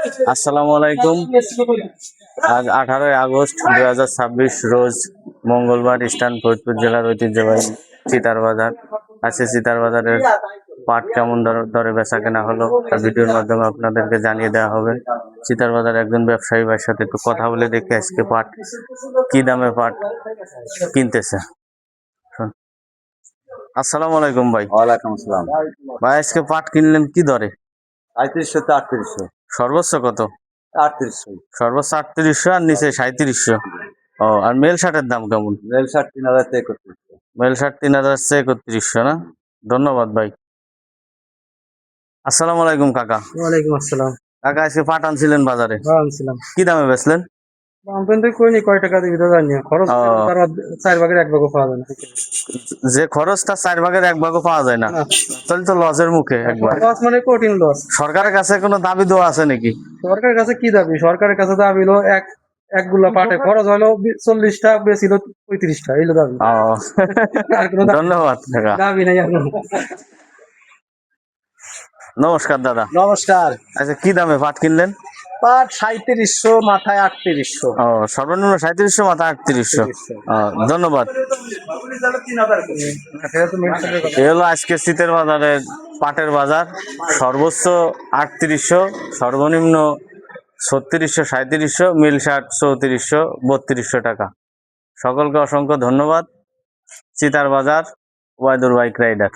আসসালামু আলাইকুম। আজ 18 আগস্ট 2026 রোজ মঙ্গলবার, ইস্টার্ন ফরিদপুর জেলার ঐতিহ্যবাহী চিতার বাজার। আজকে চিতার বাজারের পাট কেমন দরে বেচা কেনা হলো তা ভিডিওর মাধ্যমে আপনাদেরকে জানিয়ে দেওয়া হবে। চিতার বাজার একজন ব্যবসায়ী ভাইয়ের সাথে একটু কথা বলে দেখি আজকে পাট কি দামে পাট কিনতেছে। আসসালামু আলাইকুম ভাই। ওয়ালাইকুম আসসালাম। ভাই আজকে পাট কিনলেন কি দরে? 3500 তো 3800। সর্বোচ্চ কত? 3800। সর্বোচ্চ 3800 আর নিচে 3700। ও, আর মেল শার্টের দাম কেমন? মেল শার্ট 3000 থেকে 3100। মেল শার্ট 3000 থেকে 3100 না? ধন্যবাদ ভাই। আসসালামু আলাইকুম কাকা। ওয়ালাইকুম আসসালাম। কাকা আজকে পাট আনছিলেন বাজারে, আনছিলাম। কি দামে বেচলেন? দাম কিন্তু কইনি কয় টাকা দিবি তো জানি না। খরচ ও। তার 4 ভাগের 1 ভাগও পাওয়া যায় না। যে খরচটা 4 ভাগের 1 ভাগও পাওয়া যায় না, তাহলে তো লসের মুখে একবার। লস মানে কঠিন লস। সরকারের কাছে কোনো দাবি দেওয়া আছে নাকি? সরকারের কাছে কি দাবি? সরকারের কাছে দাবি হলো এক গুলা পাটে খরচ হলো 40টা, বেশি হলো 35টা, এইলো দাবি। ও, আর কোনো ধন্যবাদ কাকা। দাবি নাই আর। নমস্কার দাদা। নমস্কার। আচ্ছা, কি দামে পাট কিনলেন? পাট 3700, মাথায় 3800। ও, সর্বনিম্ন 3700, মাথা 3800। ধন্যবাদ। এ হলো আজকে শীতের বাজারের পাটের বাজার। সর্বোচ্চ 3800, সর্বনিম্ন 3600, 3700, মিল শার্ট 3400, 3200 টাকা। সকলকে অসংখ্য ধন্যবাদ। চিতার বাজার, ওয়াইদুর বাইক রাইডার।